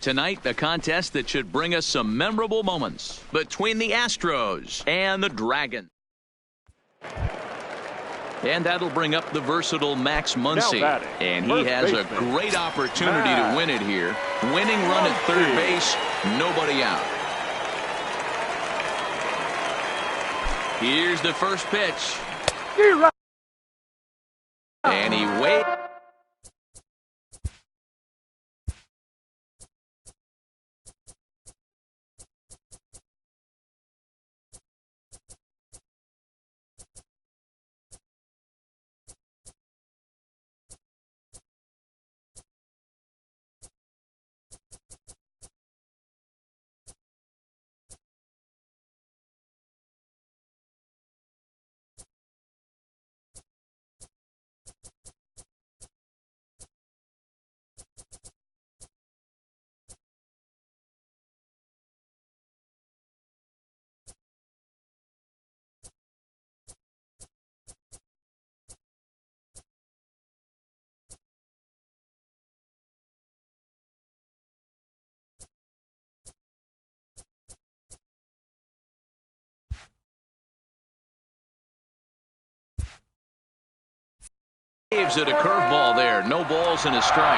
Tonight, the contest that should bring us some memorable moments between the Astros and the Dragons. And that'll bring up the versatile Max Muncy. And he has a great opportunity to win it here. Winning run at third base, nobody out. Here's the first pitch. And he waits. Waves at a curveball there. No balls and a strike.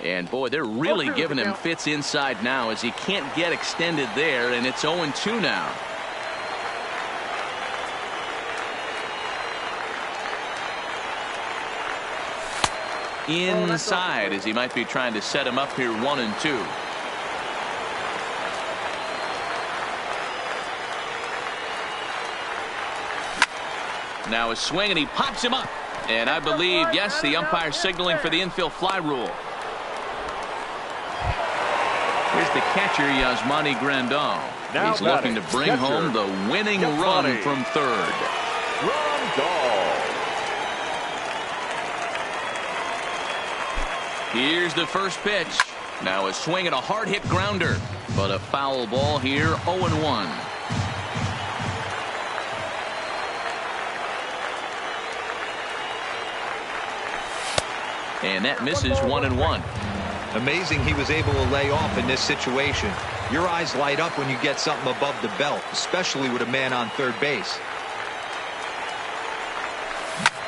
And boy, they're really giving him fits inside now as he can't get extended there, and it's 0-2 now. Inside as he might be trying to set him up here 1-2. Now a swing, and he pops him up. And I believe, yes, the umpire signaling for the infield fly rule. Here's the catcher, Yasmani Grandal. He's looking to bring home the winning run from third. Here's the first pitch. Now a swing and a hard hit grounder. But a foul ball here, 0-1. And that misses 1-1. Amazing he was able to lay off in this situation. Your eyes light up when you get something above the belt, especially with a man on third base.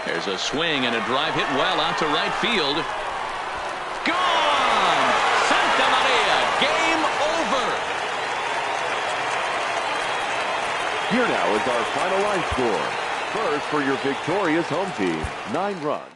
There's a swing and a drive hit well out to right field. Gone! Santa Maria, game over. Here now is our final line score. First for your victorious home team, 9 runs.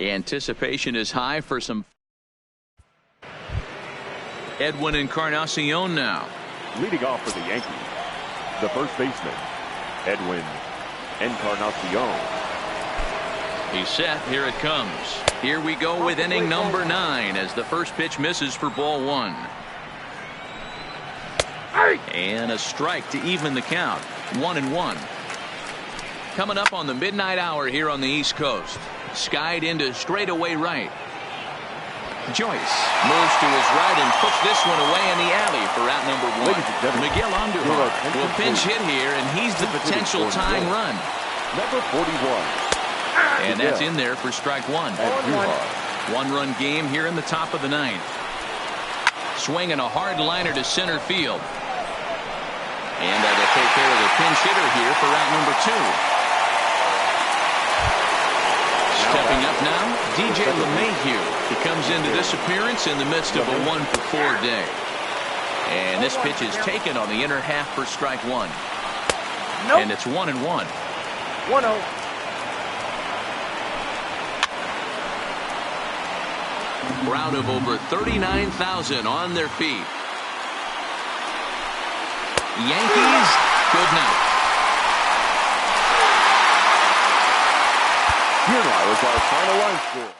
Anticipation is high for some. Edwin Encarnacion now. Leading off for the Yankees, the first baseman, Edwin Encarnacion. He's set. Here it comes. Here we go with inning number 9 as the first pitch misses for ball 1. And a strike to even the count. 1-1. Coming up on the midnight hour here on the East Coast. Skied into straightaway right. Joyce moves to his right and puts this one away in the alley for out number 1. Miguel Andujar will pinch hit here, and he's the potential tying run. Number 41. And that's in there for strike 1. One-run game here in the top of the 9th. Swinging a hard liner to center field. And they'll take care of the pinch hitter here for out number 2. Stepping up now, DJ LeMahieu. He comes into this appearance in the midst of a 1-for-4 day. And this pitch is taken on the inner half for strike 1. And it's 1-1. 1-0. Crowd of over 39,000 on their feet. Yankees, good night. Here now is our final line score.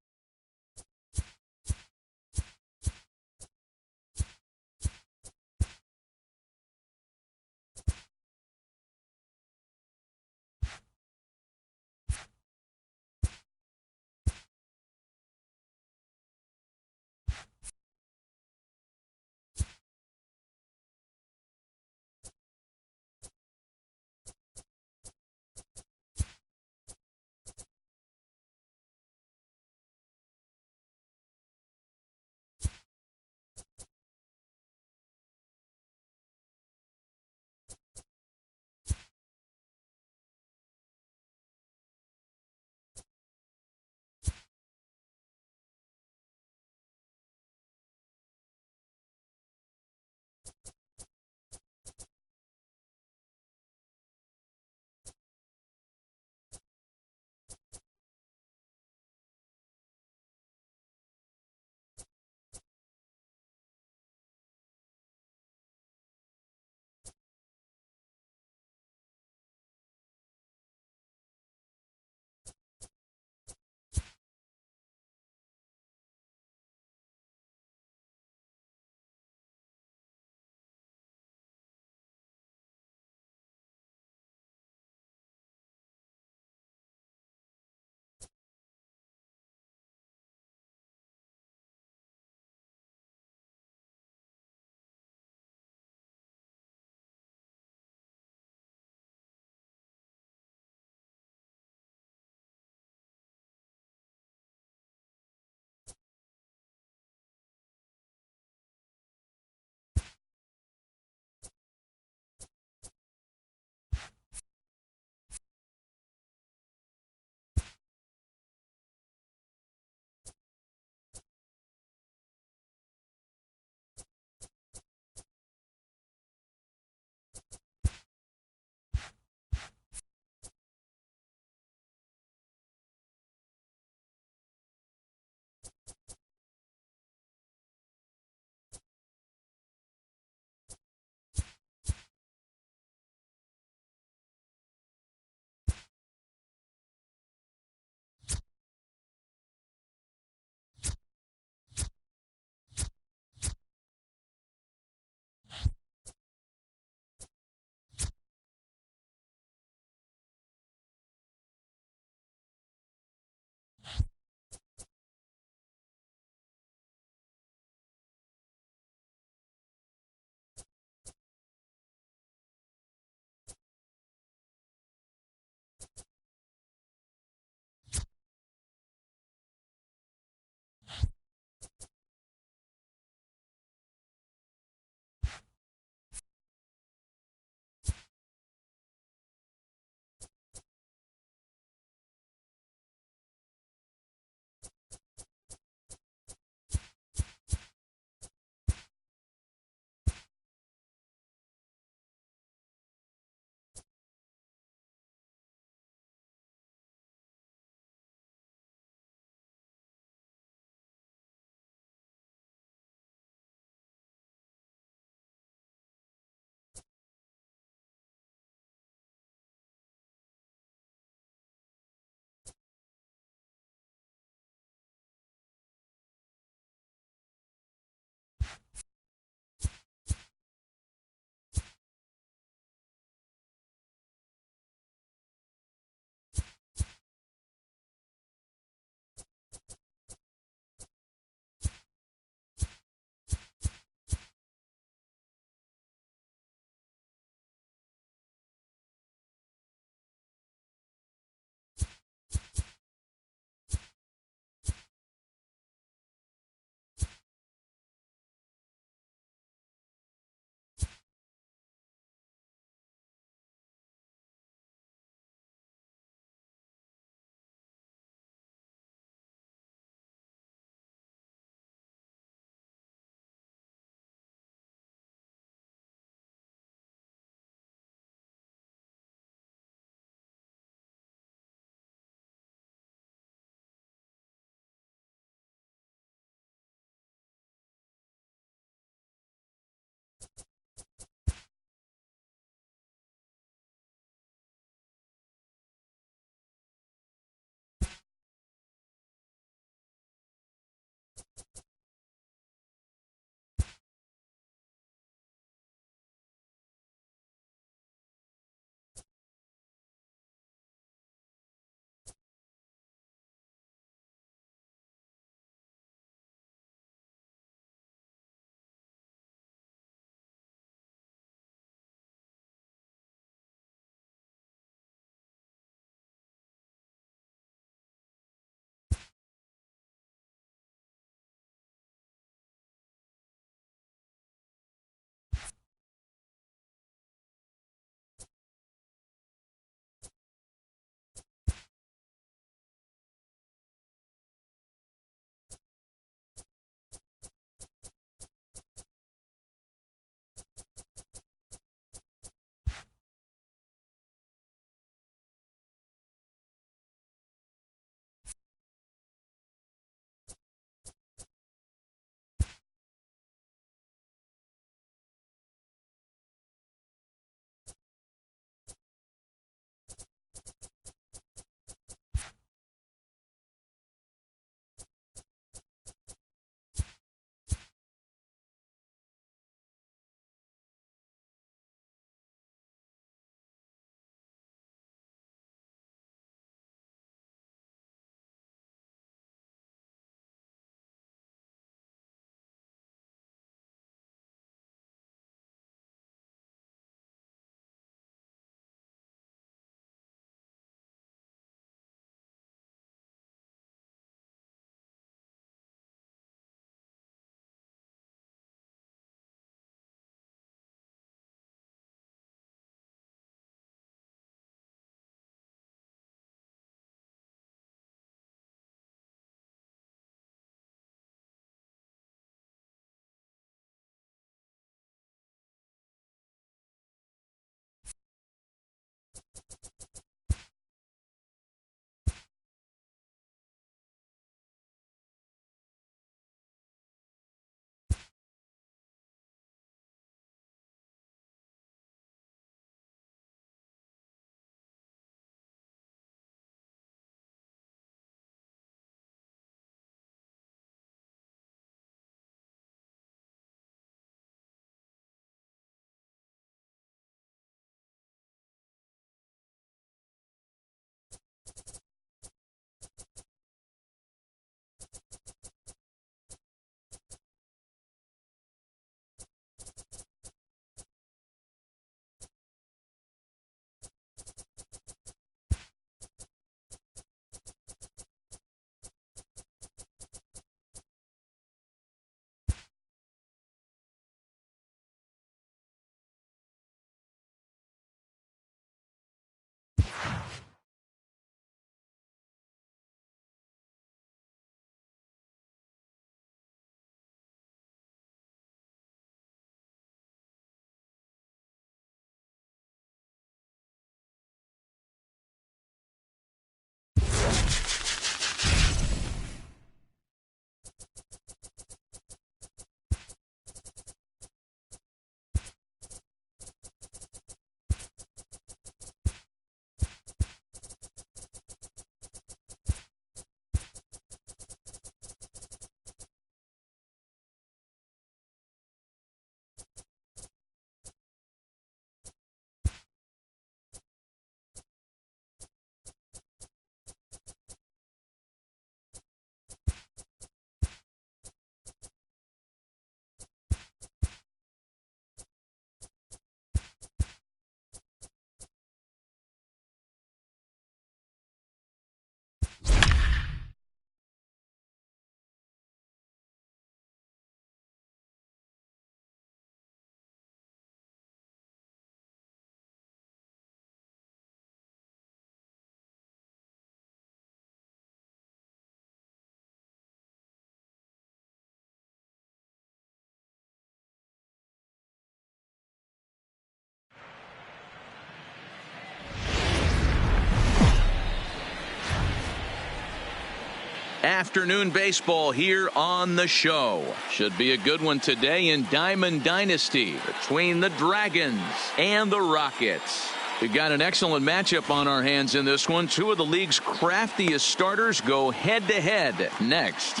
Afternoon baseball here on the show. Should be a good one today in Diamond Dynasty between the Dragons and the Rockets. We've got an excellent matchup on our hands in this one. Two of the league's craftiest starters go head-to-head next.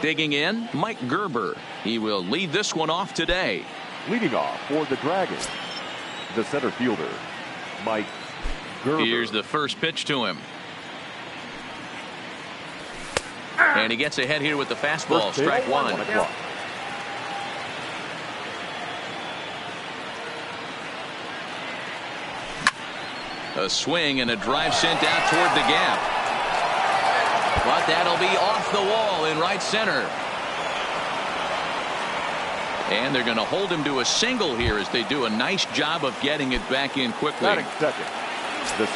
Digging in, Mike Gerber. He will lead this one off today. Leading off for the Dragons, the center fielder, Mike Gerber. Here's the first pitch to him. And he gets ahead here with the fastball. Strike one. A swing and a drive sent out toward the gap. But that'll be off the wall in right center. And they're going to hold him to a single here as they do a nice job of getting it back in quickly.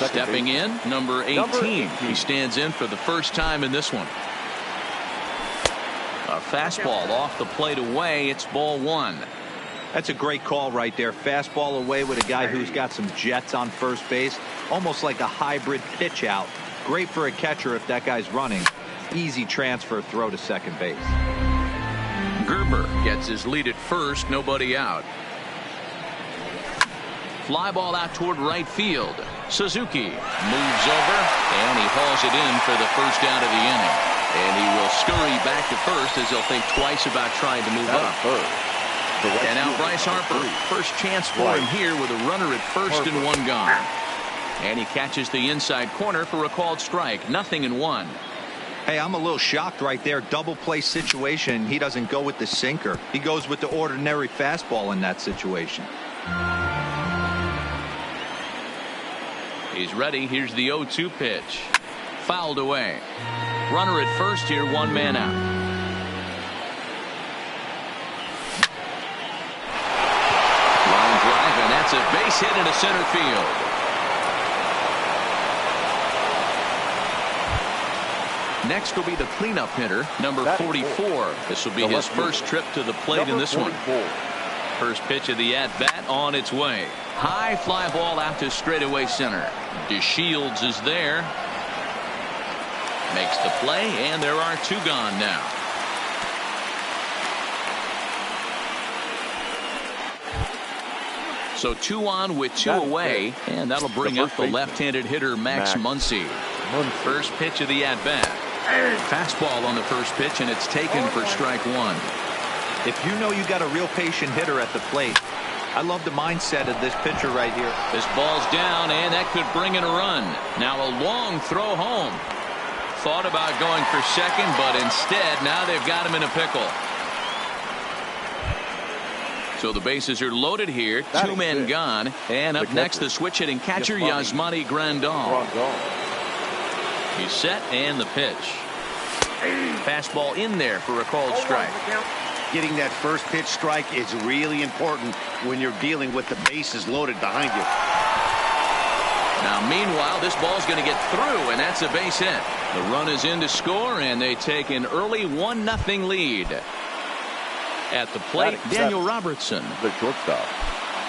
Stepping in, number 18. He stands in for the first time in this one. A fastball off the plate away. It's ball one. That's a great call right there. Fastball away with a guy who's got some jets on first base. Almost like a hybrid pitch out. Great for a catcher if that guy's running. Easy transfer throw to second base. Gerber gets his lead at first. Nobody out. Fly ball out toward right field. Suzuki moves over and he hauls it in for the first out of the inning. And he will scurry back to first as he'll think twice about trying to move up. And now Bryce Harper, first chance for him here with a runner at first and one gone. And he catches the inside corner for a called strike. 0-1. Hey, I'm a little shocked right there. Double play situation. He doesn't go with the sinker. He goes with the ordinary fastball in that situation. He's ready. Here's the 0-2 pitch. Fouled away. Runner at first here, one man out. Line drive, and that's a base hit into center field. Next will be the cleanup hitter, number 44. This will be his first trip to the plate in this one. First pitch of the at-bat on its way. High fly ball out to straightaway center. DeShields is there. Makes the play, and there are two gone now. So 2 on with 2 away, and that'll bring up the left-handed hitter Max Muncy. First pitch of the at-bat. Fastball on the first pitch, and it's taken for strike one. If you know you got a real patient hitter at the plate, I love the mindset of this pitcher right here. This ball's down, and that could bring in a run. Now a long throw home. Thought about going for second, but instead now they've got him in a pickle. So the bases are loaded here. 2 men gone. And up next, the switch hitting catcher, Yasmani Grandal. He's set, and the pitch. Fastball in there for a called strike. Getting that first pitch strike is really important when you're dealing with the bases loaded behind you. Now, meanwhile, this ball's going to get through, and that's a base hit. The run is in to score, and they take an early 1-0 lead. At the plate, Daniel Robertson. The shortstop.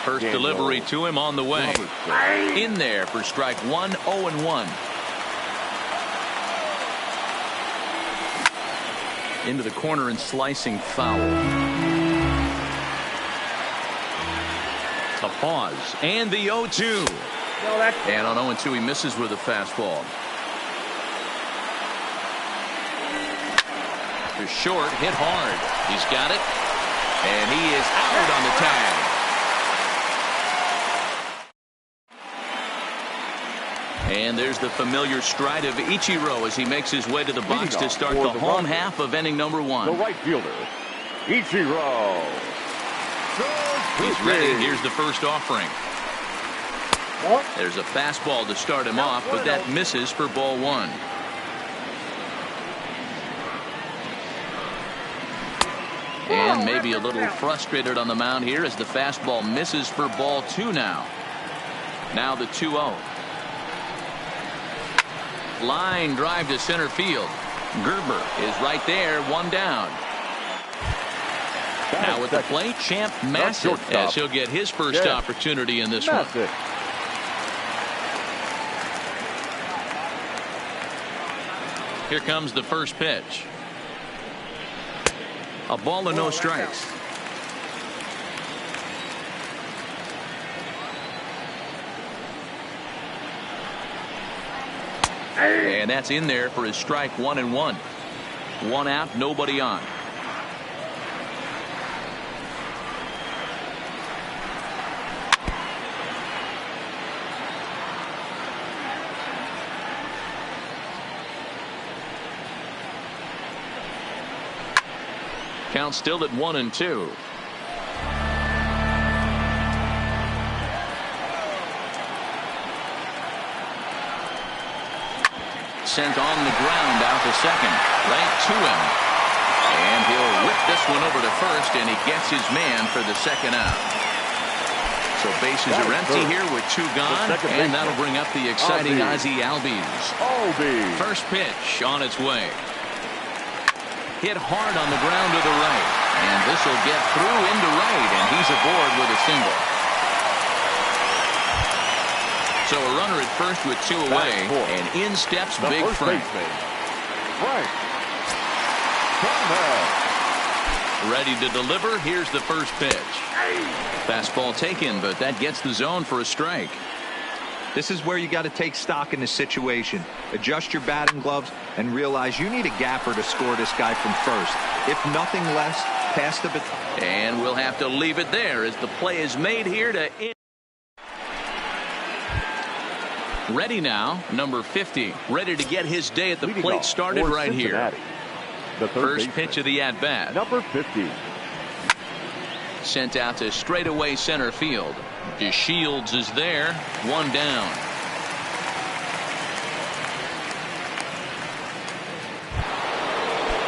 First delivery to him on the way. In there for strike one, 0-1. Into the corner and slicing foul. A pause, and the 0-2. And on 0-2, he misses with a fastball. To short, hit hard. He's got it. And he is out on the tag. And there's the familiar stride of Ichiro as he makes his way to the box to start the home half of inning number 1. The right fielder, Ichiro. He's ready. Here's the first offering. There's a fastball to start him off, but that misses for ball 1. And maybe a little frustrated on the mound here as the fastball misses for ball 2 now. Now the 2-0. Line drive to center field. Gerber is right there, 1 down. Now with the plate, Champ Massive, as he'll get his first opportunity in this one. Here comes the first pitch. A ball and no strikes. And that's in there for his strike. 1-1. One out, nobody on. Count still at 1-2. Sent on the ground out to second. Right to him. And he'll whip this one over to first, and he gets his man for the second out. So bases are empty here with two gone, and that'll bring up the exciting Ozzie Albies. First pitch on its way. Hit hard on the ground to the right, and this will get through into right, and he's aboard with a single. So a runner at first with two away, and in steps Big Frank. Ready to deliver. Here's the first pitch. Fastball taken, but that gets the zone for a strike. This is where you got to take stock in the situation. Adjust your batting gloves and realize you need a gapper to score this guy from first. If nothing less, pass the baton. And we'll have to leave it there as the play is made here to end. Ready now, number 50, ready to get his day at the plate started right here. The first pitch of the at-bat. Number 50. Sent out to straightaway center field. DeShields is there, one down.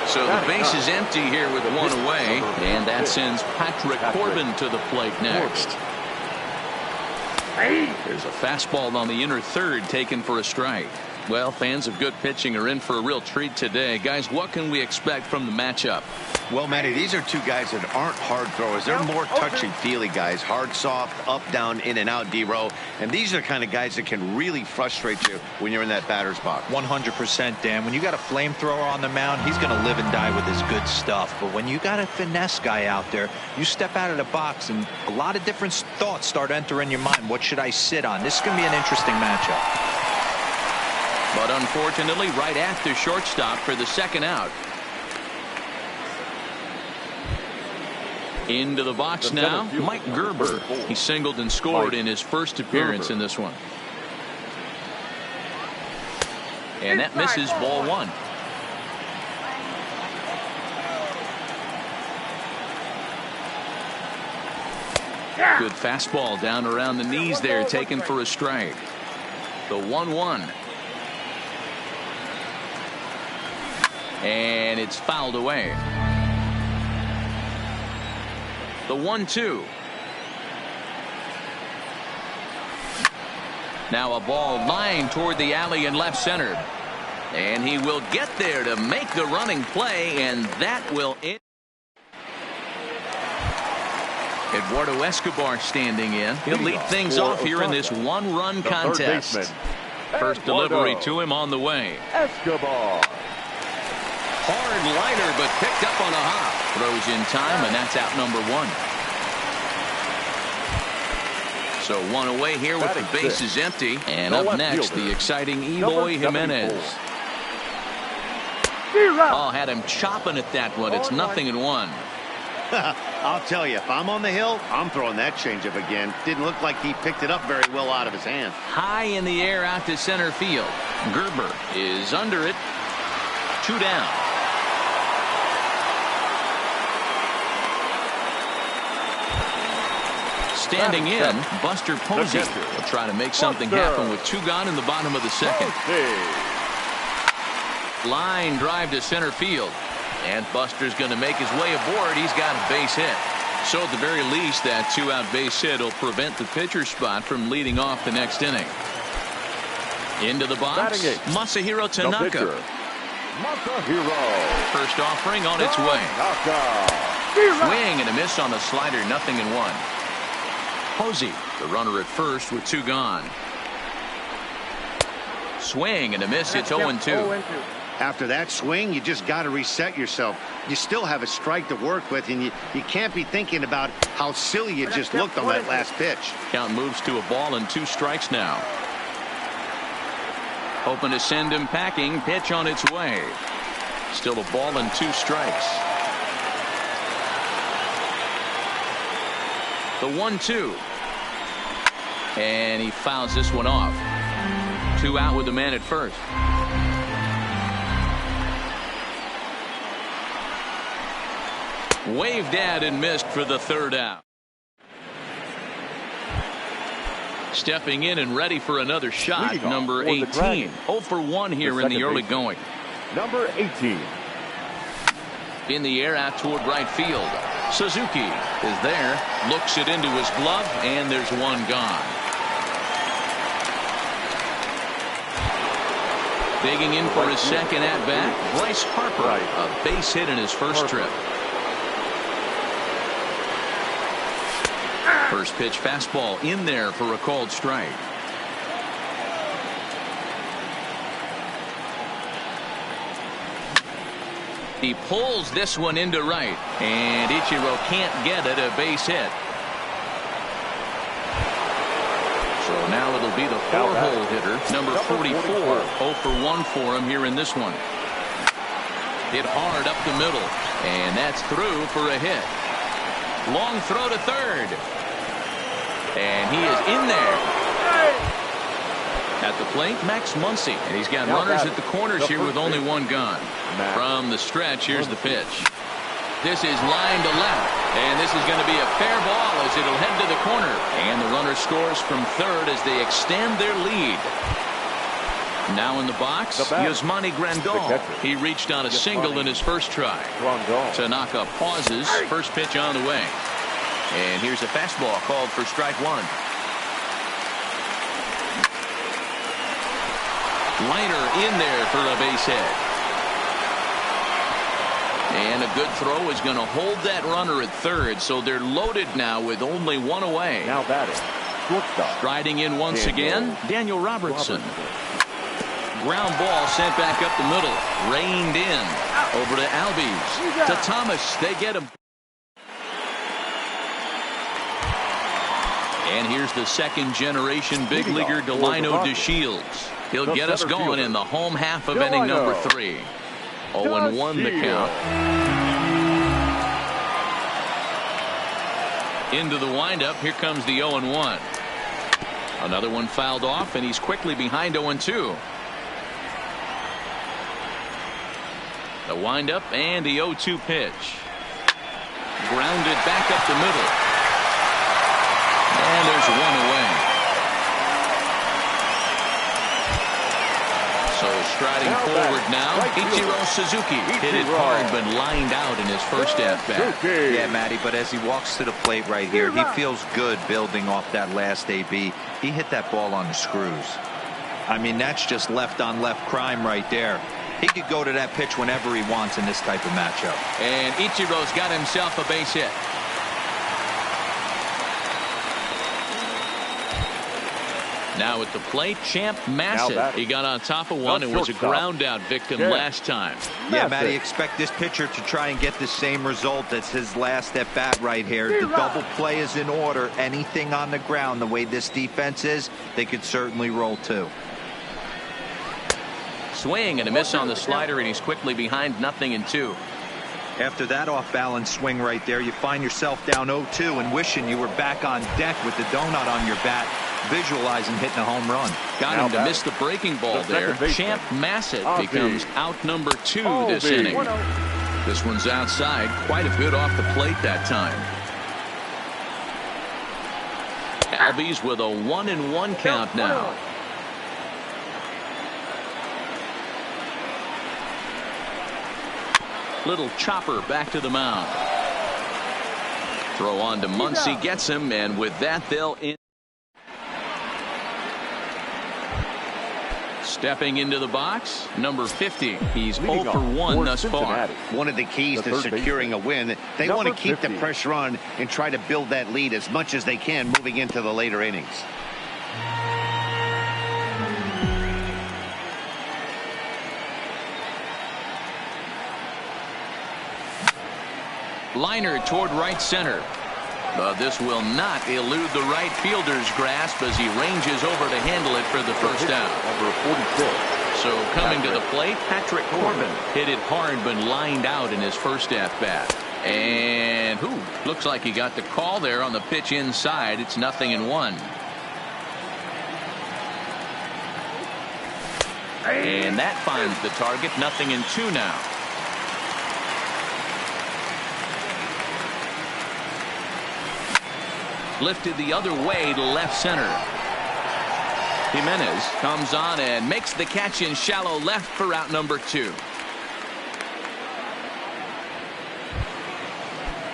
So the base is empty here with one away, and that sends Patrick Corbin to the plate next. There's a fastball on the inner third taken for a strike. Well, fans of good pitching are in for a real treat today. Guys, what can we expect from the matchup? Well, Matty, these are two guys that aren't hard throwers. They're more touchy-feely guys. Hard, soft, up, down, in and out, D-row. And these are the kind of guys that can really frustrate you when you're in that batter's box. 100%, Dan. When you got a flamethrower on the mound, he's going to live and die with his good stuff. But when you got a finesse guy out there, you step out of the box and a lot of different thoughts start entering your mind. What should I sit on? This is going to be an interesting matchup. But unfortunately, right after shortstop for the second out. Into the box now, Mike Gerber. He singled and scored in his first appearance in this one. And that misses, ball one. Good fastball down around the knees there, taken for a strike. The 1-1. And it's fouled away. The 1-2. Now a ball lined toward the alley in left center. And he will get there to make the running play, and that will end. Eduardo Escobar standing in. He'll lead things off here in this one-run contest. First delivery to him on the way. Escobar. Hard liner, but picked up on a hop. Throws in time, and that's out number one. So one away here with the bases empty. And up next, the exciting Eloy Jimenez. Oh, had him chopping at that one. It's 0-1. I'll tell you, if I'm on the hill, I'm throwing that changeup again. Didn't look like he picked it up very well out of his hand. High in the air out to center field. Gerber is under it. 2 down. Standing in, Buster Posey will try to make something happen with 2 gone in the bottom of the second. Line drive to center field. And Buster's going to make his way aboard. He's got a base hit. So at the very least, that 2-out base hit will prevent the pitcher spot from leading off the next inning. Into the box, Masahiro Tanaka. First offering on its way. Swing and a miss on the slider, 0-1. Posey, the runner at first with 2 gone. Swing and a miss, it's 0-2. After that swing, you just got to reset yourself. You still have a strike to work with, and you can't be thinking about how silly you just looked on that last pitch. Count moves to a ball and 2 strikes now. Hoping to send him packing. Pitch on its way. Still a ball and 2 strikes. The 1-2. And he fouls this one off. 2 out with the man at first. Waved at and missed for the 3rd out. Stepping in and ready for another shot, number 18. 0 for 1 here in the early going. Number 18. In the air out toward right field. Suzuki is there, looks it into his glove, and there's one gone. Digging in for his second at bat, Bryce Harper, a base hit in his first trip. First pitch fastball in there for a called strike. He pulls this one into right, and Ichiro can't get it, a base hit. So now it'll be the 4-hole hitter, number 44. 0 for 1 for him here in this one. Hit hard up the middle, and that's through for a hit. Long throw to third. And he is in there. At the plate, Max Muncy, and he's got runners at the corners here with only one gone. From the stretch, here's the pitch. This is line to left, and this is going to be a fair ball as it'll head to the corner. And the runner scores from third as they extend their lead. Now in the box, Yasmani Grandal. He reached on a single in his first try. Tanaka pauses. First pitch on the way. And here's a fastball called for strike 1. Liner in there for a base hit. And a good throw is going to hold that runner at third, so they're loaded now with only 1 away. Now batting, shortstop. Striding in once again, Daniel Robertson. Ground ball sent back up the middle. Reined in. Over to Albies. To Thomas. They get him. And here's the second generation big leaguer Delino DeShields. He'll get us going in the home half of inning number 3. 0-1 the count. Into the windup. Here comes the 0-1. Another one fouled off, and he's quickly behind 0-2. The windup and the 0-2 pitch. Grounded back up the middle. And there's 1 away. So striding forward now, Ichiro Suzuki hit it hard but lined out in his first at-bat. Yeah, Matty, but as he walks to the plate right here, he feels good building off that last AB. He hit that ball on the screws. I mean, that's just left-on-left crime right there. He could go to that pitch whenever he wants in this type of matchup. And Ichiro's got himself a base hit. Now at the plate, Champ Massett. He got on top of one and was a ground out victim last time. Yeah, Matty, expect this pitcher to try and get the same result as his last at bat right here. The double play is in order. Anything on the ground, the way this defense is, they could certainly roll too. Swing and a miss on the slider, and he's quickly behind 0-2. After that off-balance swing right there, you find yourself down 0-2 and wishing you were back on deck with the donut on your bat, visualizing hitting a home run. Got him to miss the breaking ball there. Champ Massett becomes out number 2 this inning. This one's outside, quite a bit off the plate that time. Albies with a 1-1 count now. Little chopper back to the mound. Throw on to Muncy, gets him, and with that they'll in. Stepping into the box, number 50. He's 0 for 1 thus far. One of the keys to securing a win, they want to keep the pressure on and try to build that lead as much as they can moving into the later innings. Liner toward right center. But this will not elude the right fielder's grasp as he ranges over to handle it for the first down. Number 46. So coming to the plate, Patrick Corbin hit it hard but lined out in his first at-bat. And looks like he got the call there on the pitch inside. It's 0-1. And that finds the target. 0-2 now. Lifted the other way to left center. Jimenez comes on and makes the catch in shallow left for out number 2.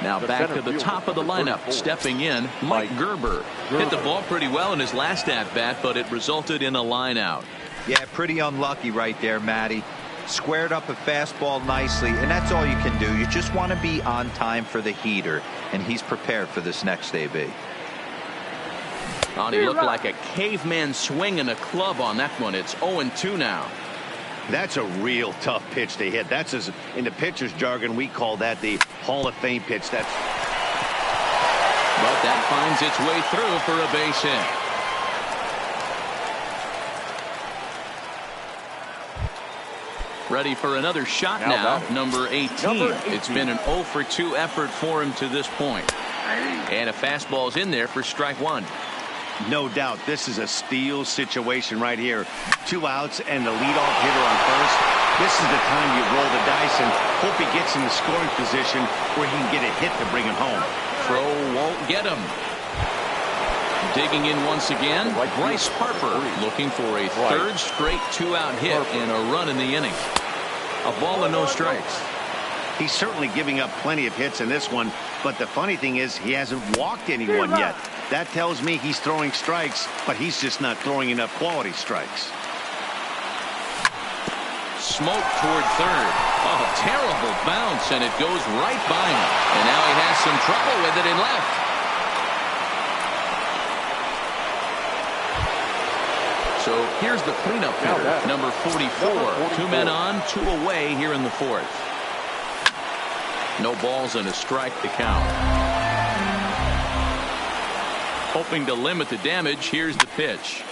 Now back to the top of the lineup. Stepping in, Mike Gerber. Hit the ball pretty well in his last at-bat, but it resulted in a line out. Yeah, pretty unlucky right there, Matty. Squared up a fastball nicely, and that's all you can do. You just want to be on time for the heater, and he's prepared for this next AB. He looked like a caveman swinging a club on that one. It's 0-2 now. That's a real tough pitch to hit. That's in the pitcher's jargon, we call that the Hall of Fame pitch. But that finds its way through for a base hit. Ready for another shot now. Number 18. It's been an 0-for-2 effort for him to this point. And a fastball's in there for strike 1. No doubt this is a steal situation right here. 2 outs and the leadoff hitter on first. This is the time you roll the dice and hope he gets in the scoring position where he can get a hit to bring him home. Throw won't get him. Digging in once again, Bryce Harper looking for a third straight 2-out hit and a run in the inning. A ball and no strikes. He's certainly giving up plenty of hits in this one, but the funny thing is he hasn't walked anyone yet. That tells me he's throwing strikes, but he's just not throwing enough quality strikes. Smoke toward third. Oh, terrible bounce, and it goes right by him. And now he has some trouble with it in left. So here's the cleanup hitter, number 44. 2 men on, 2 away here in the 4th. No balls and a strike to count. Hoping to limit the damage, here's the pitch.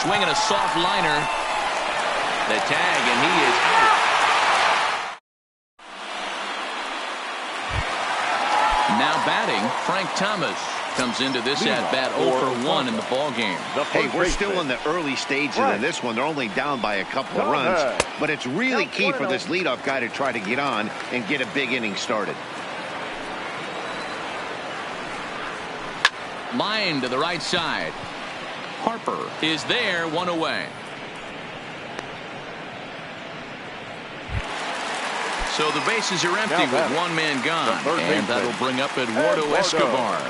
Swinging a soft liner. The tag, and he is out. Now batting, Frank Thomas comes into this at-bat 0-for-1 in the ballgame. Hey, we're still in the early stages of this one. They're only down by a couple of runs, but it's really key for this leadoff guy to try to get on and get a big inning started. Line to the right side. Harper is there, 1 away. So the bases are empty with 1 man gone, and that'll bring up Eduardo Escobar.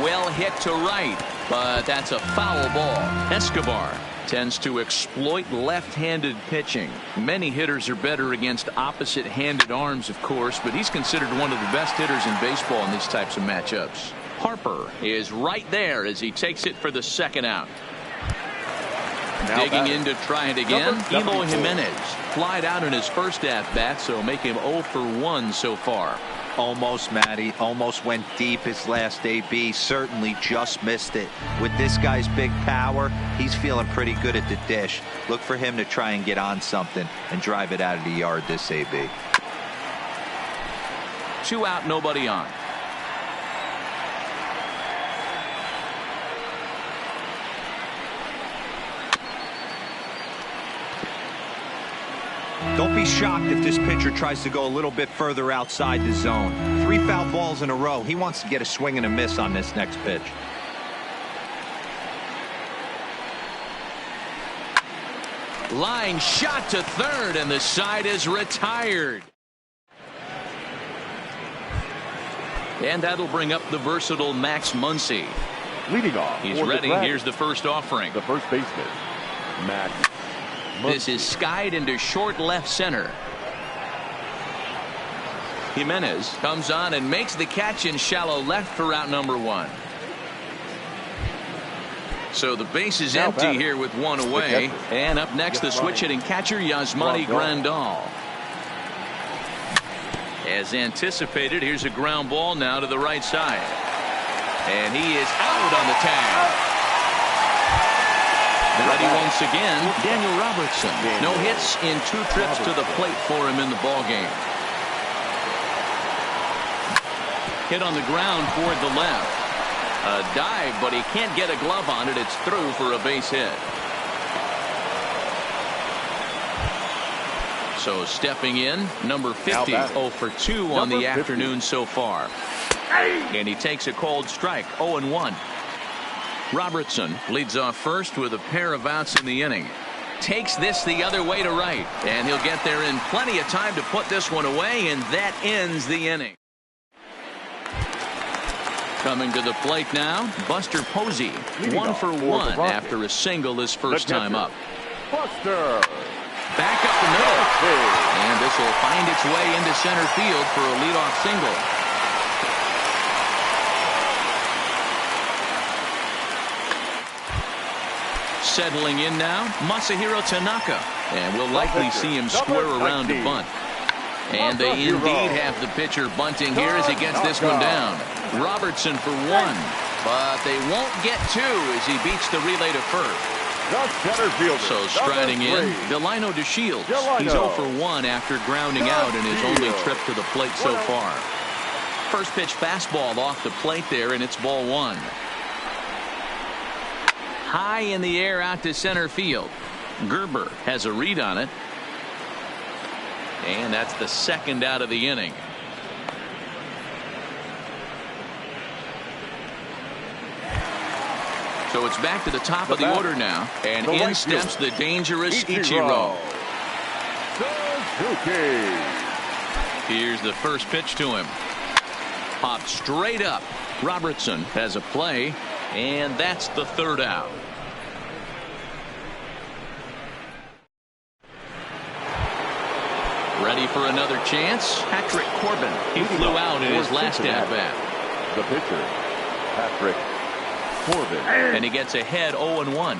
Well hit to right, but that's a foul ball. Escobar tends to exploit left-handed pitching. Many hitters are better against opposite-handed arms, of course, but he's considered one of the best hitters in baseball in these types of matchups. Harper is right there as he takes it for the 2nd out. Digging in to try it again, Eloy Jimenez flied out in his first at-bat, so make him 0-for-1 so far. Almost, Matty. Almost went deep his last AB. Certainly just missed it. With this guy's big power, he's feeling pretty good at the dish. Look for him to try and get on something and drive it out of the yard this AB. 2 out, nobody on. Don't be shocked if this pitcher tries to go a little bit further outside the zone. 3 foul balls in a row. He wants to get a swing and a miss on this next pitch. Line shot to third, and the side is retired. And that'll bring up the versatile Max Muncy. Leading off. He's ready. Here's the first offering. The first baseman, Max. This is skied into short left center. Jimenez comes on and makes the catch in shallow left for out number 1. So the base is empty here with 1 away. And up next, the switch hitting catcher, Yasmani Grandal. As anticipated, here's a ground ball now to the right side. And he is out on the tag. Ready once again, Daniel Robertson. No hits in 2 trips to the plate for him in the ballgame. Hit on the ground toward the left. A dive, but he can't get a glove on it. It's through for a base hit. So stepping in, number 50, 0 for 2 on the afternoon so far. And he takes a cold strike, 0-1. Robertson leads off first with a pair of outs in the inning. Takes this the other way to right. And he'll get there in plenty of time to put this one away, and that ends the inning. Coming to the plate now, Buster Posey. 1 for 1 after a single his first time up. Buster. Back up the middle. And this will find its way into center field for a leadoff single. Settling in now, Masahiro Tanaka. And we'll likely see him square around to bunt. And they indeed have the pitcher bunting here as he gets this one down. Robertson for 1. But they won't get 2 as he beats the relay to first. So striding in, Delino DeShields. He's 0 for 1 after grounding out in his only trip to the plate so far. First pitch fastball off the plate there, and it's ball 1. High in the air out to center field. Gerber has a read on it. And that's the second out of the inning. So it's back to the top of the order now. And in steps the dangerous Ichiro. Here's the first pitch to him. Popped straight up. Robertson has a play. And that's the third out. Ready for another chance? Patrick Corbin. He flew out in his last at-bat. The pitcher, Patrick Corbin. And he gets ahead 0-1.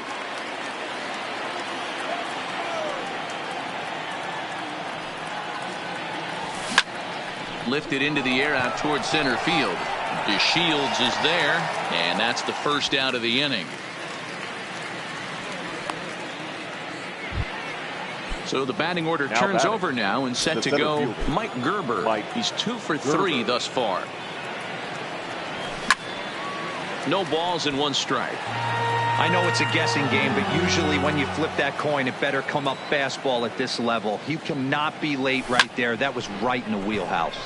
Lifted into the air out towards center field. DeShields is there, and that's the first out of the inning. So the batting order turns over now and set to go Mike Gerber. He's 2 for 3 thus far. No balls and 1 strike. I know it's a guessing game, but usually when you flip that coin, it better come up fastball at this level. You cannot be late right there. That was right in the wheelhouse.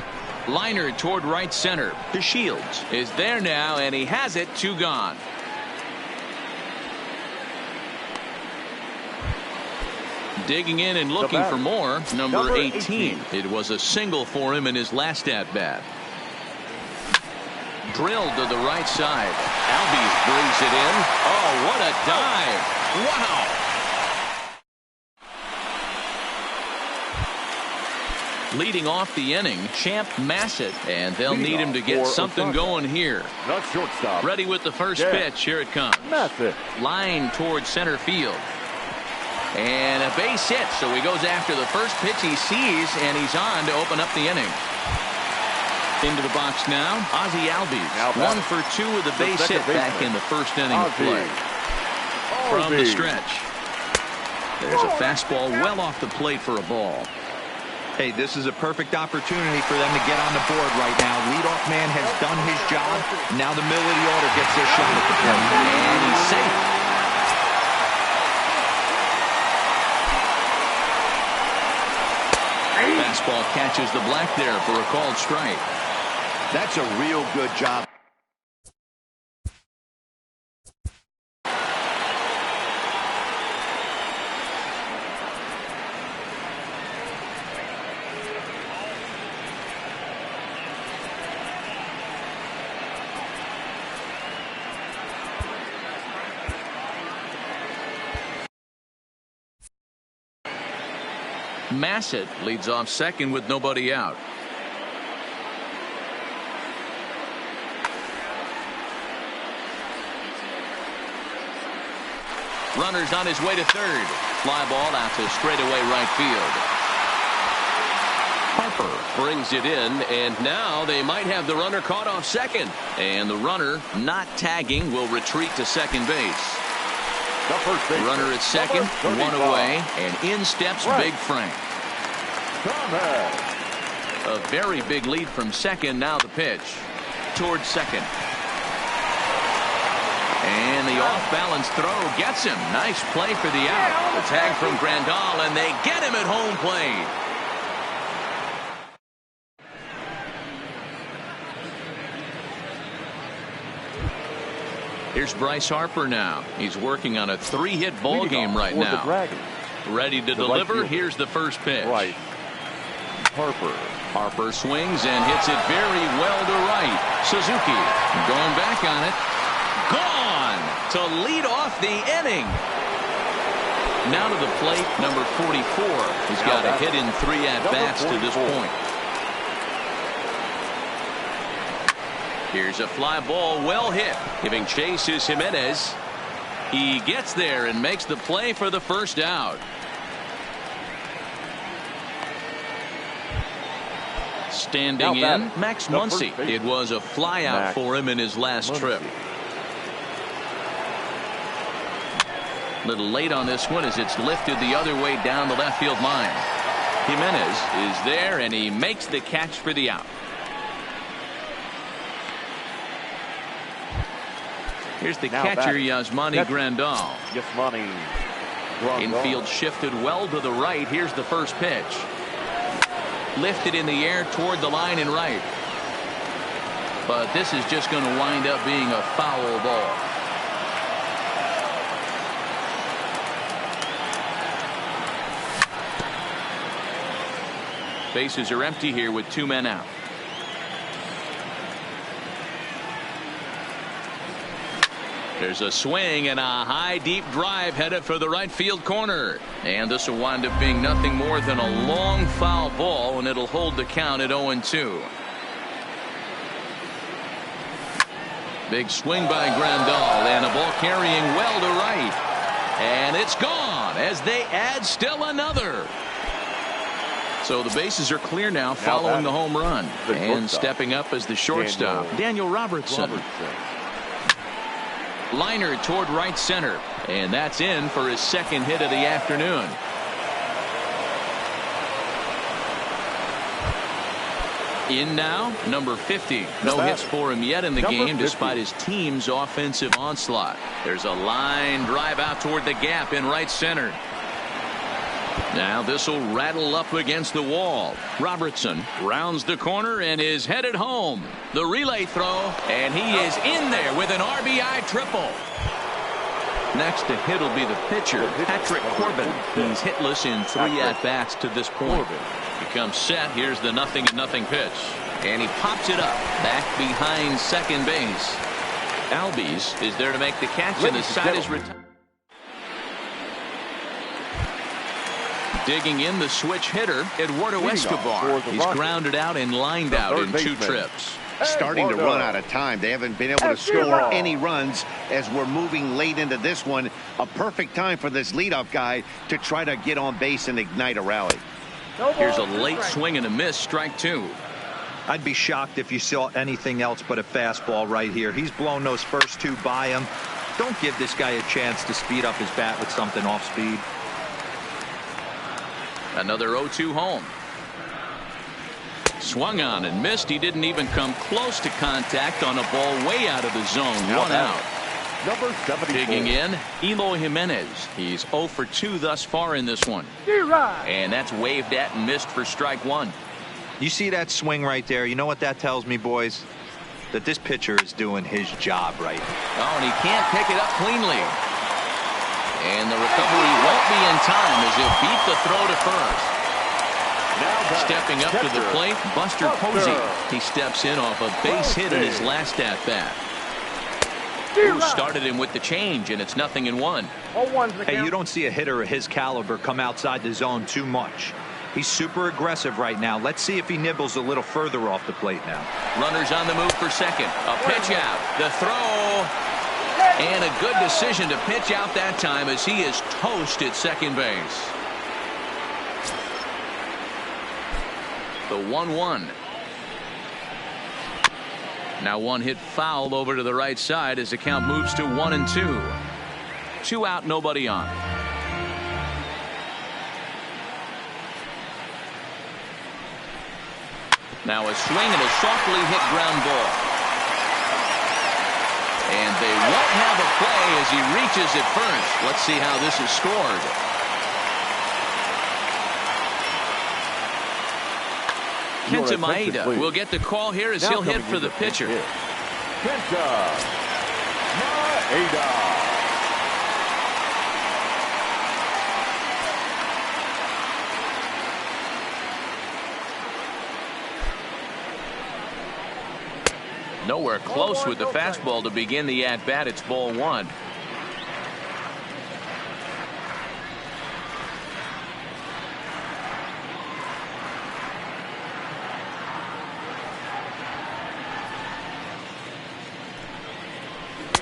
Liner toward right center. DeShields is there now, and he has it. 2 gone. Digging in and looking for more. Number 18. It was a single for him in his last at-bat. Drilled to the right side. Albies brings it in. Oh, what a dive. Wow. Leading off the inning, Champ Massett, and they'll need him to get something going here. Not shortstop. Ready with the first pitch. Here it comes. Massett. Line towards center field. And a base hit, so he goes after the first pitch he sees, and he's on to open up the inning. Into the box now, Ozzie Albies. 1 for 2 with a base hit back in the first inning of play. From the stretch. There's a fastball well off the plate for a ball. Hey, this is a perfect opportunity for them to get on the board right now. Leadoff man has done his job. Now the middle of the order gets their shot at the plate. And he's safe. Fastball catches the black there for a called strike. That's a real good job. Massett leads off second with nobody out. Runner's on his way to third. Fly ball out to straightaway right field. Harper brings it in, and now they might have the runner caught off second. And the runner not tagging will retreat to second base. The first baseman, Runner at second, number 35. one away, and in steps Big Frank. A very big lead from second. Now the pitch towards second. And the off-balance throw gets him. Nice play for the out. The tag from Grandal, and they get him at home plate. Here's Bryce Harper now. He's working on a 3-hit ball game right now. Ready to deliver. Here's the first pitch. Right. Harper swings and hits it very well to right. Suzuki going back on it. Gone to lead off the inning. Now to the plate, number 44. He's got a hit in 3 at-bats to this point. Here's a fly ball, well hit. Giving chase is Jimenez. He gets there and makes the play for the first out. Standing in, Max Muncy. It was a fly out for him in his last trip. Little late on this one as it's lifted the other way down the left field line. Jimenez is there and he makes the catch for the out. Here's the catcher, Yasmani Grandal. Infield shifted well to the right. Here's the first pitch. Lifted in the air toward the line and right. But this is just going to wind up being a foul ball. Bases are empty here with 2 men out. There's a swing and a high deep drive headed for the right field corner. And this will wind up being nothing more than a long foul ball, and it'll hold the count at 0-2. Big swing by Grandal and a ball carrying well to right. And it's gone as they add still another. So the bases are clear now following the home run. And stepping up as the shortstop, Daniel Robertson. Liner toward right center, and that's in for his second hit of the afternoon. In now, number 50. No hits for him yet in the game despite his team's offensive onslaught. There's a line drive out toward the gap in right center. Now this will rattle up against the wall. Robertson rounds the corner and is headed home. The relay throw, and he is in there with an RBI triple. Next to hit will be the pitcher, Patrick Corbin. He's hitless in 3 at-bats to this point. He comes set. Here's the 0-0 pitch. And he pops it up back behind second base. Albies is there to make the catch, and the side is retired. Digging in the switch hitter, Eduardo Escobar. He's grounded out and lined out in 2 trips. Starting to run out of time. They haven't been able to score any runs as we're moving late into this one. A perfect time for this leadoff guy to try to get on base and ignite a rally. Here's a late swing and a miss, strike 2. I'd be shocked if you saw anything else but a fastball right here. He's blown those first 2 by him. Don't give this guy a chance to speed up his bat with something off speed. Another 0-2 home. Swung on and missed. He didn't even come close to contact on a ball way out of the zone. 1 out. Number 74. Digging in, Eloy Jimenez. He's 0 for 2 thus far in this one. And that's waved at and missed for strike 1. You see that swing right there? You know what that tells me, boys? That this pitcher is doing his job right. Oh, and he can't pick it up cleanly. And the recovery won't be in time as he'll beat the throw to first. Stepping up to the plate, Buster Posey. He steps in off a base hit in his last at-bat. Started him with the change, and it's 0-1. Hey, you don't see a hitter of his caliber come outside the zone too much. He's super aggressive right now. Let's see if he nibbles a little further off the plate now. Runners on the move for second. A pitch out. The throw. And a good decision to pitch out that time as he is toast at second base. The 1-1. Now one hit foul over to the right side as the count moves to 1-2. 2 out, nobody on. Now a swing and a softly hit ground ball. And they won't have a play as he reaches it first. Let's see how this is scored. Kenta Maeda will get the call here as he'll hit for the pitcher. Kenta Maeda. Nowhere close with the fastball to begin the at-bat. It's ball 1.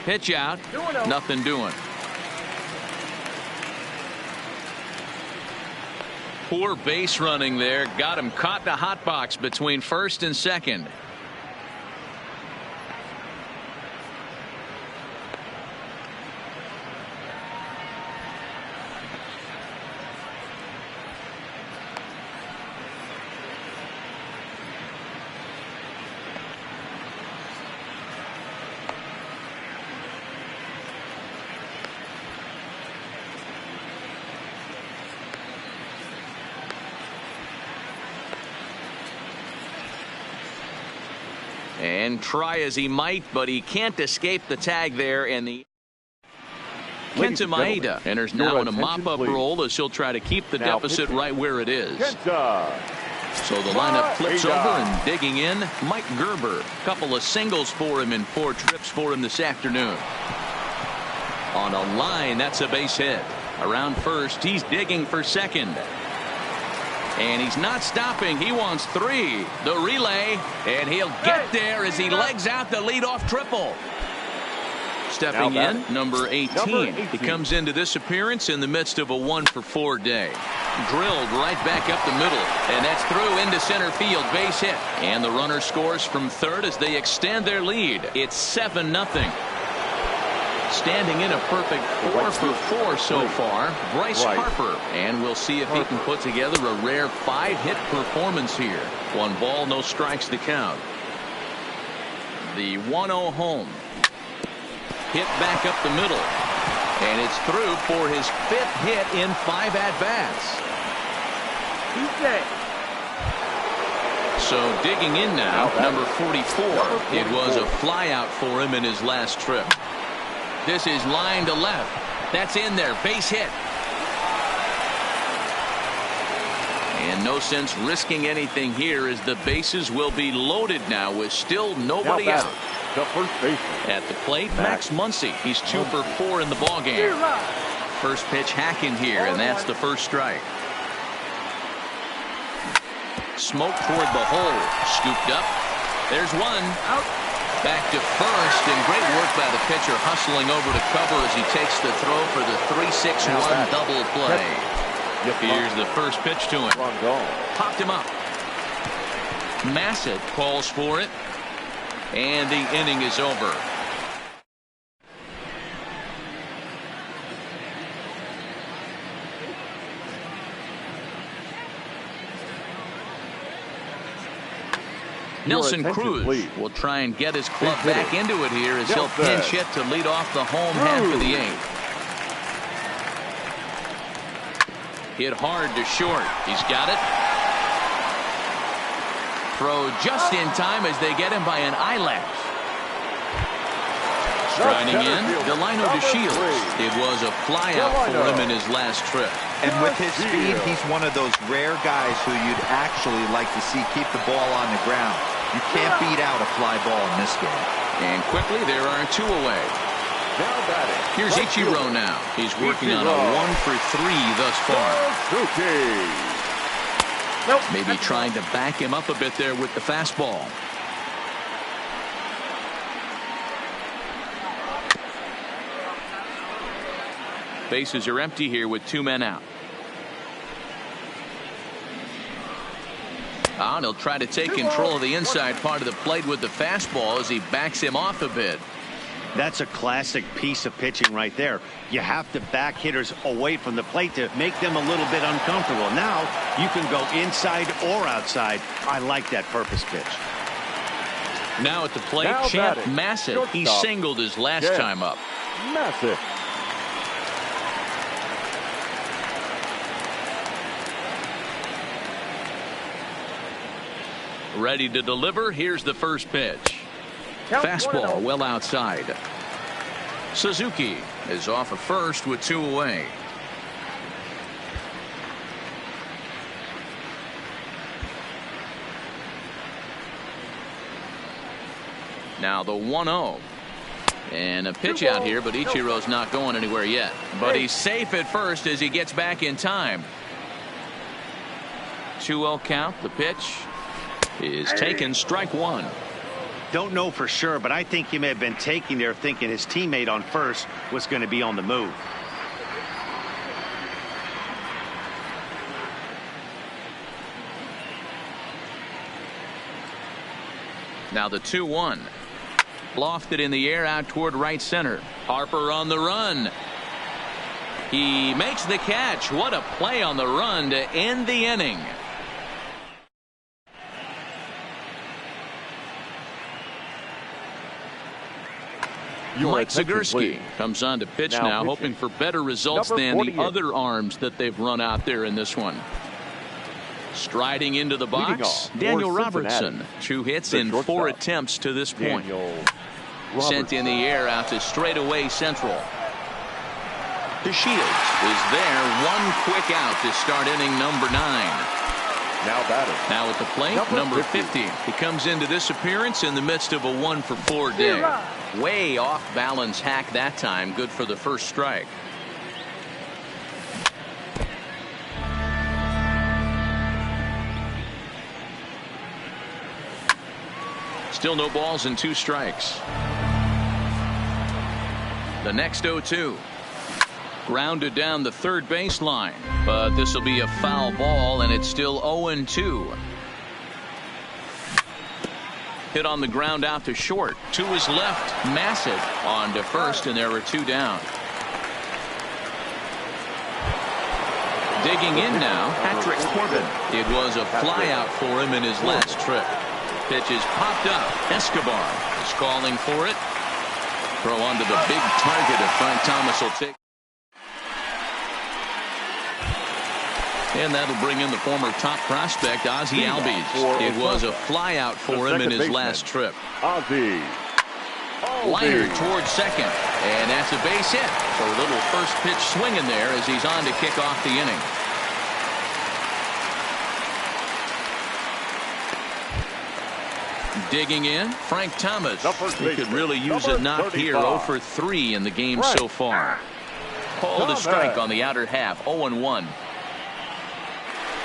Pitch out. Nothing doing. Poor base running there. Got him caught in the hot box between first and second. And try as he might, but he can't escape the tag there. And the Kenta Maeda enters now in a mop-up role as he'll try to keep the deficit right where it is. So the lineup flips over, and digging in, Mike Gerber. A couple of singles for him in 4 trips for him this afternoon. On a line, that's a base hit. Around first, he's digging for second. And he's not stopping. He wants 3. The relay, and he'll get there as he legs out the leadoff triple. Stepping in, number 18. He comes into this appearance in the midst of a 1-for-4 day. Drilled right back up the middle, and that's through into center field. Base hit. And the runner scores from third as they extend their lead. It's 7-0. Standing in a perfect 4-for-4 so far, Bryce Harper. And we'll see if he can put together a rare 5-hit performance here. 1 ball, no strikes to count. The 1-0 home. Hit back up the middle. And it's through for his 5th hit in 5 at-bats. So digging in now, number 44. It was a flyout for him in his last trip. This is line to left. That's in there. Base hit. And no sense risking anything here as the bases will be loaded now with still nobody out. The first baseman. At the plate, Max Muncy. He's 2-for-4 in the ballgame. First pitch hacking here, and that's the first strike. Smoke toward the hole. Scooped up. There's one. Out. Back to first, and great work by the pitcher hustling over to cover as he takes the throw for the 3-6-1 double play. Here's the first pitch to him. Popped him up. Massett calls for it, and the inning is over. Nelson Cruz will try and get his club back into it here as he'll pinch hit to lead off the home half of the 8th. Hit hard to short. He's got it. Throw just in time as they get him by an eyelash. Striding in, Delino DeShields. It was a flyout for him in his last trip. And with his speed, he's one of those rare guys who you'd actually like to see keep the ball on the ground. You can't beat out a fly ball in this game. And quickly, there are 2 away. Here's Ichiro now. He's working on a 1-for-3 thus far. Maybe trying to back him up a bit there with the fastball. Bases are empty here with 2 men out. And he'll try to take control of the inside part of the plate with the fastball as he backs him off a bit. That's a classic piece of pitching right there. You have to back hitters away from the plate to make them a little bit uncomfortable. Now you can go inside or outside. I like that purpose pitch. Now at the plate, Champ Massett. He singled his last time up. Massett. Ready to deliver. Here's the first pitch. Fastball well outside. Suzuki is off of first with 2 away. Now the 1-0. And a pitch out here, but Ichiro's not going anywhere yet. But he's safe at first as he gets back in time. 2-0 count. The pitch is taken, strike 1. Don't know for sure, but I think he may have been taking there thinking his teammate on first was going to be on the move. Now the 2-1. Lofted in the air out toward right center. Harper on the run. He makes the catch. What a play on the run to end the inning. Mike Zagurski comes on to pitch now hoping for better results than the other arms that they've run out there in this one. Striding into the box, Daniel Robertson. 2 hits in 4 attempts to this point. Sent in the air out to straightaway central. DeShields is there. 1 quick out to start inning number 9. Now at the plate, number 50. He comes into this appearance in the midst of a 1-for-4 day. Way off balance hack that time. Good for the first strike. Still no balls and 2 strikes. The next 0-2. Grounded down the third baseline, but this will be a foul ball, and it's still 0-2. Hit on the ground out to short. To his left, Massett on to first, and there were 2 down. Digging in now, Patrick Corbin. It was a flyout for him in his last trip. Pitch is popped up. Escobar is calling for it. Throw onto the big target of Frank Thomas will take. And that'll bring in the former top prospect, Ozzie Albies. It was a flyout for him in his last trip. Ozzie. Liner towards second. And that's a base hit. So a little first pitch swinging there as he's on to kick off the inning. Digging in, Frank Thomas. He could really use a knock here. 0-for-3 in the game so far. Called a strike on the outer half. 0-1.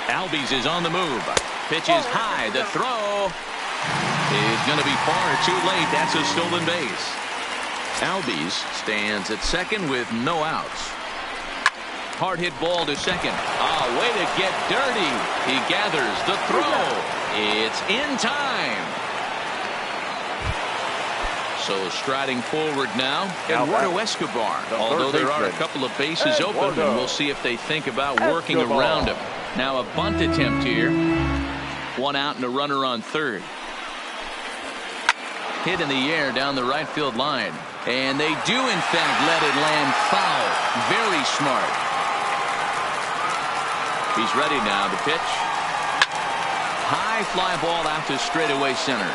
Albies is on the move. Pitch is high. The throw is going to be far too late. That's a stolen base. Albies stands at second with no outs. Hard hit ball to second. Way to get dirty. He gathers the throw. It's in time. So striding forward now, Eduardo Escobar. Although there are a couple of bases open, and we'll see if they think about working around him. Now a bunt attempt here. 1 out and a runner on third. Hit in the air down the right field line. And they do in fact let it land foul. Very smart. He's ready now to pitch. High fly ball out to straightaway center.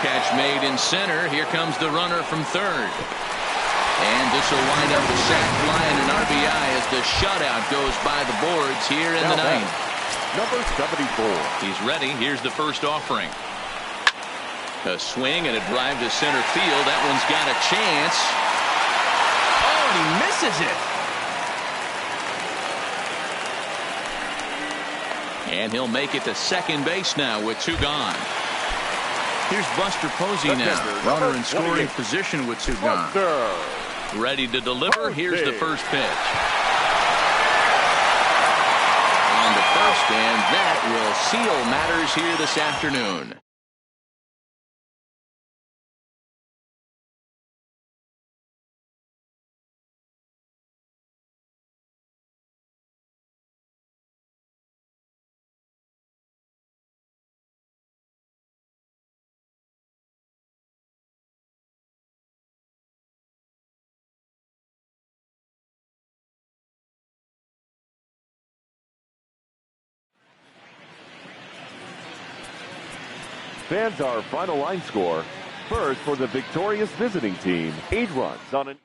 Catch made in center. Here comes the runner from third. And this will wind up a sac fly and an RBI as the shutout goes by the boards here in the ninth. Number 74. He's ready. Here's the first offering. A swing and a drive to center field. That one's got a chance. Oh, and he misses it. And he'll make it to second base now with 2 gone. Here's Buster Posey now. Runner in scoring position with 2 gone. Ready to deliver. Here's the first pitch. On the first, and that will seal matters here this afternoon. Fans, our final line score. First, for the victorious visiting team, 8 runs on an